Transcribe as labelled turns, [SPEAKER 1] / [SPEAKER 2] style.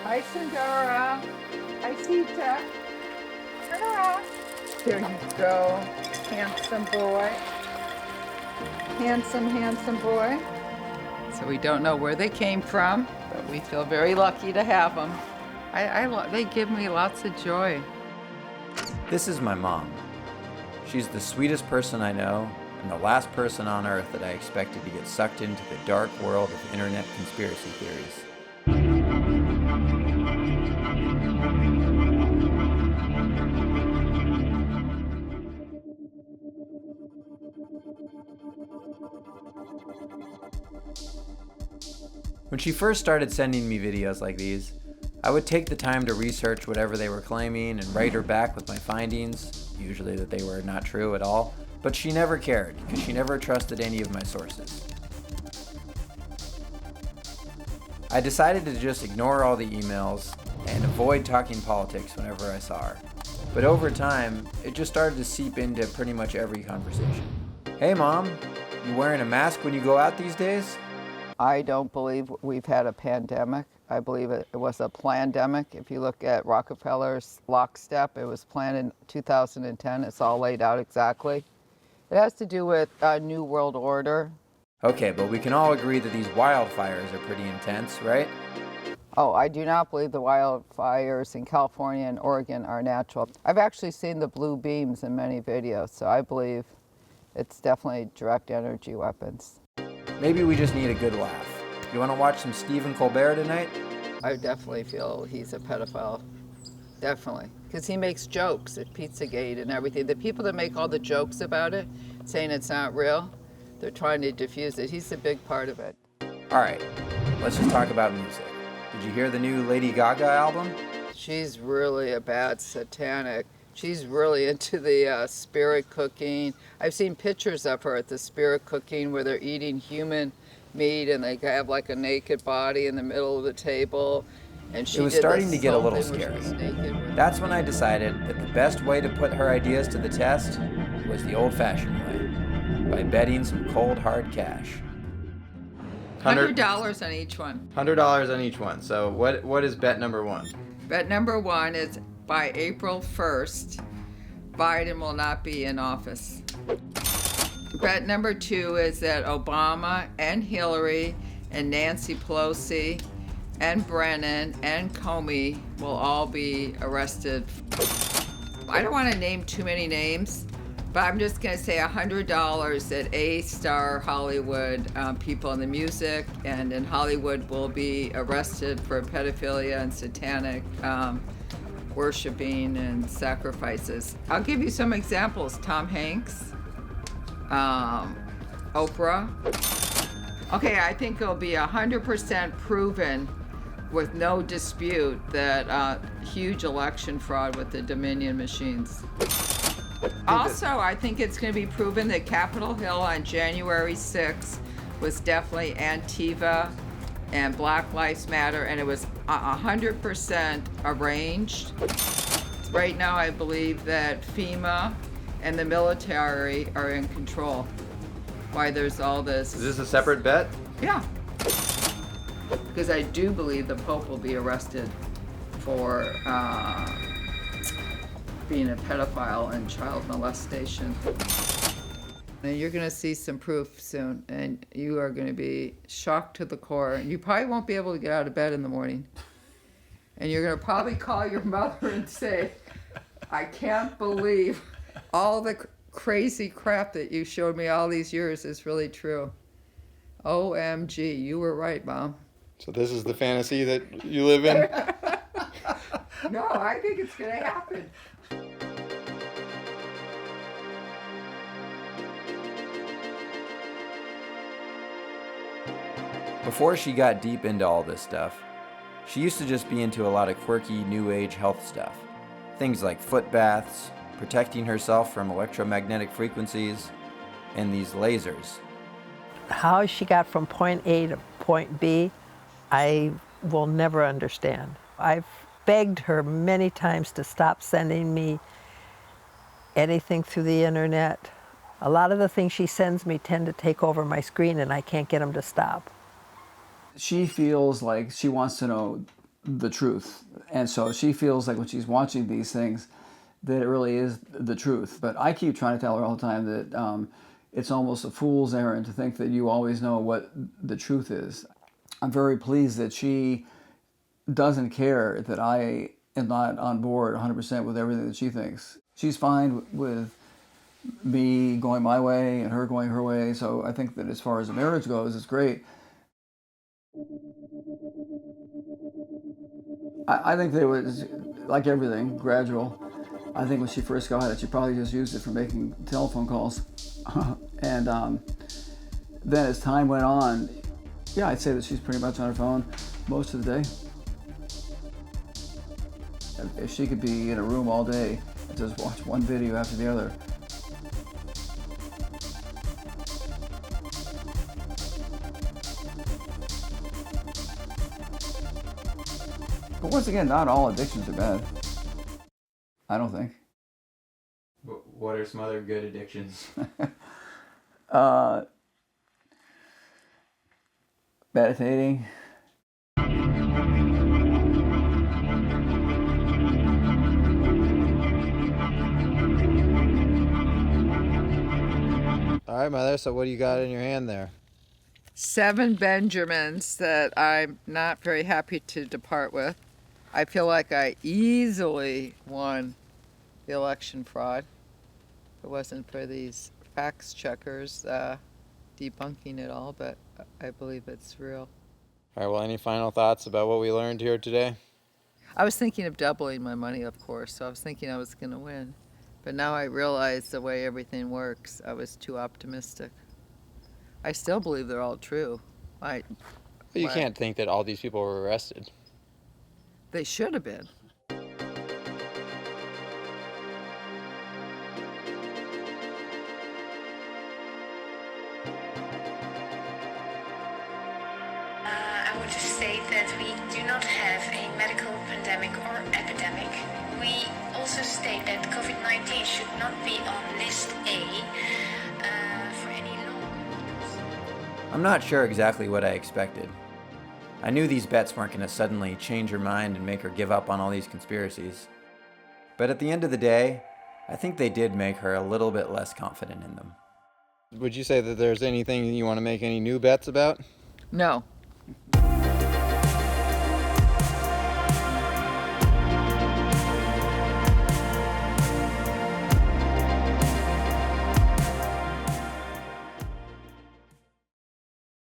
[SPEAKER 1] Hi, Sindora. Hi, Sita. Ta-da. There you go. Handsome boy. Handsome, handsome boy. So we don't know where they came from, but we feel very lucky to have them. They give me lots of joy.
[SPEAKER 2] This is my mom. She's the sweetest person I know, and the last person on earth that I expected to get sucked into the dark world of internet conspiracy theories. When she first started sending me videos like these, I would take the time to research whatever they were claiming and write her back with my findings, usually that they were not true at all, but she never cared because she never trusted any of my sources. I decided to just ignore all the emails and avoid talking politics whenever I saw her. But over time, it just started to seep into pretty much every conversation. Hey Mom, you wearing a mask when you go out these days?
[SPEAKER 1] I don't believe we've had a pandemic. I believe it was a plandemic. If you look at Rockefeller's lockstep, it was planned in 2010. It's all laid out exactly. It has to do with a new world order.
[SPEAKER 2] Okay, but we can all agree that these wildfires are pretty intense, right?
[SPEAKER 1] Oh, I do not believe the wildfires in California and Oregon are natural. I've actually seen the blue beams in many videos, so I believe it's definitely direct energy weapons.
[SPEAKER 2] Maybe we just need a good laugh. You want to watch some Stephen Colbert tonight?
[SPEAKER 1] I definitely feel he's a pedophile. Definitely. Because he makes jokes at Pizzagate and everything. The people that make all the jokes about it, saying it's not real, they're trying to diffuse it. He's a big part of it.
[SPEAKER 2] All right, let's just talk about music. Did you hear the new Lady Gaga album?
[SPEAKER 1] She's really a bad satanic. She's really into the spirit cooking. I've seen pictures of her at the spirit cooking where they're eating human meat and they have like a naked body in the middle of the table. And she
[SPEAKER 2] It was starting to get a little scary. That's when I decided that the best way to put her ideas to the test was the old-fashioned way, by betting some cold, hard cash.
[SPEAKER 1] $100 on each one.
[SPEAKER 2] $100 on each one. So what is bet number one?
[SPEAKER 1] Bet number one is by April 1st, Biden will not be in office. Bet number two is that Obama and Hillary and Nancy Pelosi and Brennan and Comey will all be arrested. I don't want to name too many names, but I'm just going to say $100 that A-star Hollywood people in the music and in Hollywood will be arrested for pedophilia and satanic worshiping and sacrifices. I'll give you some examples. Tom Hanks, Oprah. Okay, I think it'll be 100% proven with no dispute that huge election fraud with the Dominion machines. Also, I think it's going to be proven that Capitol Hill on January 6th was definitely Antifa and Black Lives Matter, and it was 100% arranged. Right now, I believe that FEMA and the military are in control. Why there's all this.
[SPEAKER 2] Is this a separate bet?
[SPEAKER 1] Yeah. Because I do believe the Pope will be arrested for being a pedophile and child molestation. And you're going to see some proof soon, and you are going to be shocked to the core. And you probably won't be able to get out of bed in the morning. And you're going to probably call your mother and say, I can't believe all the crazy crap that you showed me all these years is really true. OMG, you were right, Mom.
[SPEAKER 3] So this is the fantasy that you live in?
[SPEAKER 1] No, I think it's going to happen.
[SPEAKER 2] Before she got deep into all this stuff, she used to just be into a lot of quirky new age health stuff. Things like foot baths, protecting herself from electromagnetic frequencies, and these lasers.
[SPEAKER 4] How she got from point A to point B, I will never understand. I've begged her many times to stop sending me anything through the internet. A lot of the things she sends me tend to take over my screen and I can't get them to stop.
[SPEAKER 5] She feels like she wants to know the truth. And so she feels like when she's watching these things, that it really is the truth. But I keep trying to tell her all the time that it's almost a fool's errand to think that you always know what the truth is. I'm very pleased that she doesn't care that I am not on board 100% with everything that she thinks. She's fine with me going my way and her going her way. So I think that as far as the marriage goes, it's great. I think that it was, like everything, gradual. I think when she first got it, she probably just used it for making telephone calls. And then as time went on, yeah, I'd say that she's pretty much on her phone most of the day. If she could be in a room all day and just watch one video after the other. But once again, not all addictions are bad. I don't think.
[SPEAKER 2] What are some other good addictions?
[SPEAKER 5] Meditating.
[SPEAKER 3] All right, Mother, so what do you got in your hand there?
[SPEAKER 1] 7 Benjamins that I'm not very happy to depart with. I feel like I easily won the election fraud. If it wasn't for these fact checkers debunking it all, but I believe it's real.
[SPEAKER 3] All right, well, any final thoughts about what we learned here today?
[SPEAKER 1] I was thinking of doubling my money, of course, so I was thinking I was going to win. But now I realize the way everything works, I was too optimistic. I still believe they're all true.
[SPEAKER 3] But you can't think that all these people were arrested.
[SPEAKER 1] They should have been.
[SPEAKER 6] I want to state that we do not have a medical pandemic or epidemic. We also state that COVID-19 should not be on list A for any long.
[SPEAKER 2] I'm not sure exactly what I expected. I knew these bets weren't going to suddenly change her mind and make her give up on all these conspiracies. But at the end of the day, I think they did make her a little bit less confident in them.
[SPEAKER 3] Would you say that there's anything you want to make any new bets about?
[SPEAKER 1] No.